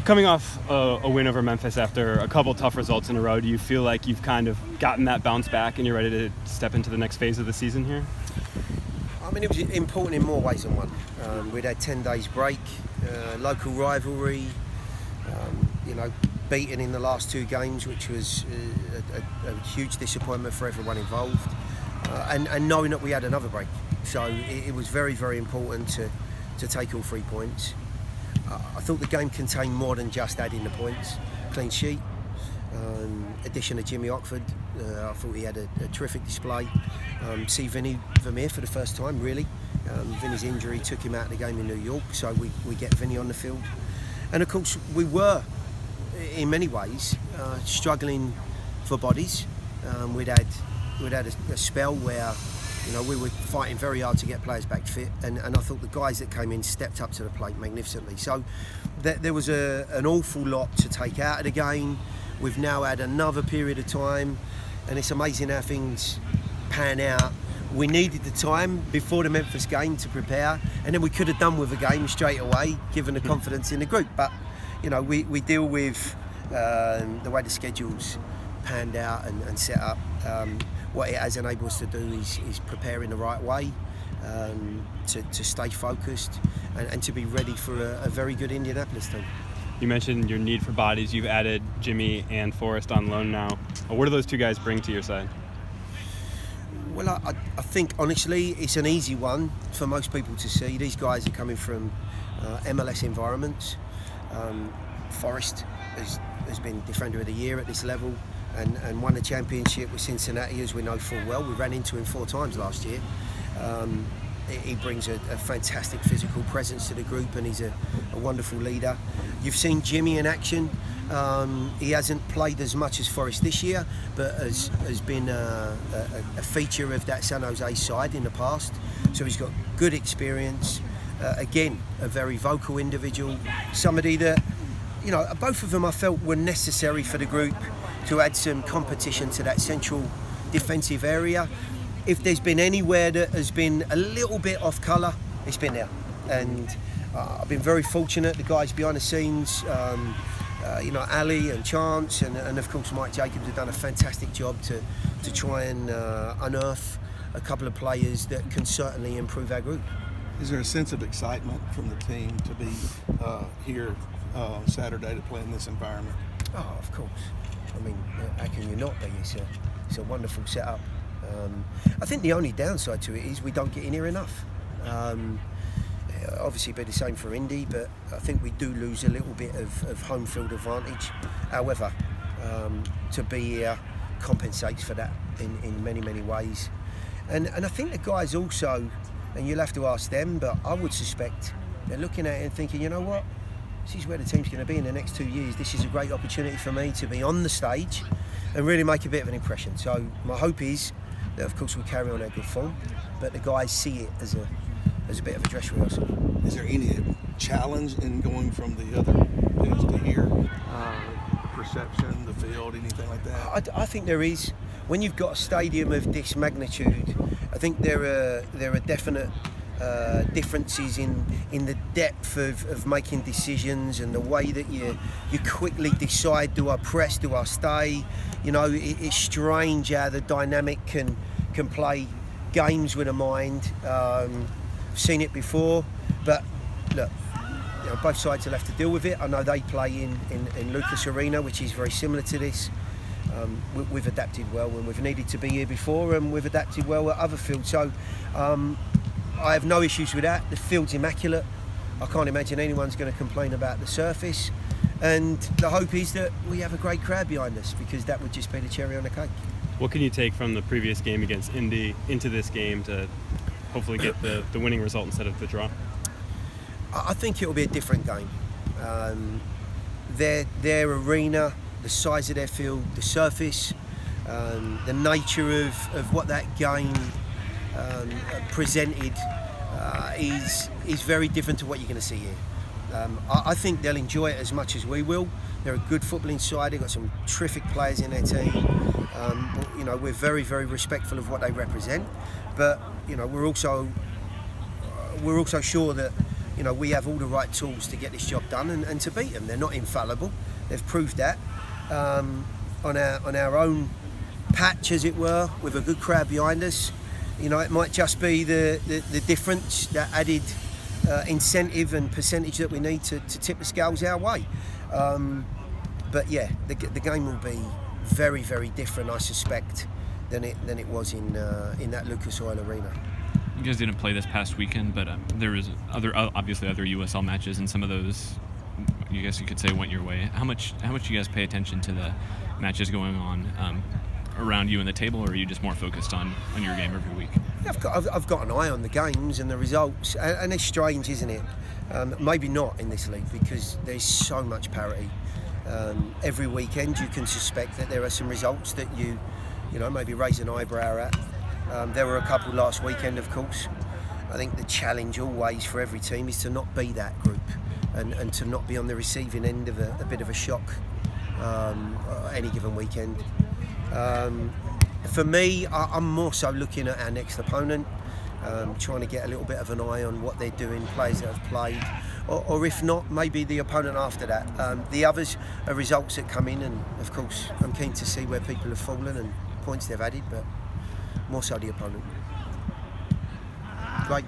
Coming off a win over Memphis after a couple tough results in a row, do you feel like you've kind of gotten that bounce back and you're ready to step into the next phase of the season here? I mean, it was important in more ways than one. We'd had 10 days break, local rivalry, beaten in the last 2 games, which was a huge disappointment for everyone involved, and knowing that we had another break. So it was very, very important to take all 3 points. I thought the game contained more than just adding the points. Clean sheet, addition of Jimmy Ockford. I thought he had a terrific display. See Vinny Vermeer for the first time, really. Vinny's injury took him out of the game in New York, so we get Vinny on the field. And of course, we were, in many ways, struggling for bodies. We'd had a spell where we were fighting very hard to get players back fit, and I thought the guys that came in stepped up to the plate magnificently. So there was an awful lot to take out of the game. We've now had another period of time, and it's amazing how things pan out. We needed the time before the Memphis game to prepare, and then we could have done with a game straight away, given the confidence in the group. But we deal with the way the schedule's panned out and set up. What it has enabled us to do is prepare in the right way, to stay focused and to be ready for a very good Indianapolis team. You mentioned your need for bodies. You've added Jimmy and Forrest on loan now. What do those 2 guys bring to your side? Well, I think, honestly, it's an easy one for most people to see. These guys are coming from MLS environments. Forrest has been Defender of the Year at this level and won the championship with Cincinnati, as we know full well. We ran into him 4 times last year. He brings a fantastic physical presence to the group, and he's a wonderful leader. You've seen Jimmy in action. He hasn't played as much as Forrest this year, but has been a feature of that San Jose side in the past. So he's got good experience. Again, a very vocal individual. Somebody that, both of them I felt were necessary for the group to add some competition to that central defensive area. If there's been anywhere that has been a little bit off colour, it's been there. And I've been very fortunate. The guys behind the scenes, Ali and Chance and of course Mike Jacobs have done a fantastic job to try and unearth a couple of players that can certainly improve our group. Is there a sense of excitement from the team to be here Saturday to play in this environment? Oh, of course. I mean, how can you not be? It's a wonderful setup. I think the only downside to it is we don't get in here enough. Obviously, it'd be the same for Indy, but I think we do lose a little bit of home field advantage. However, to be here compensates for that in many, many ways. And I think the guys also, and you'll have to ask them, but I would suspect they're looking at it and thinking, you know what? This is where the team's going to be in the next 2 years. This is a great opportunity for me to be on the stage and really make a bit of an impression. So my hope is that, of course, we carry on our good form, but the guys see it as a bit of a dress rehearsal. Is there any challenge in going from the other days to here? Perception, the field, anything like that? I think there is. When you've got a stadium of this magnitude, I think there are definite differences in the depth of making decisions and the way that you quickly decide, do I press, do I stay? It's strange how the dynamic can play games with a mind. I've seen it before, but look, both sides will have to deal with it. I know they play in Lucas Arena, which is very similar to this. We've adapted well when we've needed to be here before, and we've adapted well at other fields. So I have no issues with that. The field's immaculate. I can't imagine anyone's going to complain about the surface. And the hope is that we have a great crowd behind us, because that would just be the cherry on the cake. What can you take from the previous game against Indy into this game to hopefully get the winning result instead of the draw? I think it'll be a different game. Their arena, the size of their field, the surface, the nature of what that game presented is very different to what you're going to see here. I think they'll enjoy it as much as we will. They're a good footballing side. They've got some terrific players in their team. We're very, very respectful of what they represent, but we're also sure that you know, we have all the right tools to get this job done and to beat them. They're not infallible. They've proved that on our own patch, as it were, with a good crowd behind us. You know, it might just be the difference, that added incentive and percentage that we need to tip the scales our way. But yeah, the game will be very, very different, I suspect, than it was in that Lucas Oil Arena. You guys didn't play this past weekend, but there was obviously other USL matches, and some of those, I guess you could say, went your way. How much do you guys pay attention to the matches going on around you in the table, or are you just more focused on your game every week? I've got an eye on the games and the results, and it's strange, isn't it? Maybe not in this league, because there's so much parity. Every weekend you can suspect that there are some results that you know, maybe raise an eyebrow at. There were a couple last weekend, of course. I think the challenge always for every team is to not be that group and to not be on the receiving end of a bit of a shock any given weekend. For me, I'm more so looking at our next opponent, trying to get a little bit of an eye on what they're doing, players that have played, or if not, maybe the opponent after that. The others are results that come in, and of course I'm keen to see where people have fallen and points they've added, but more so the opponent. Great.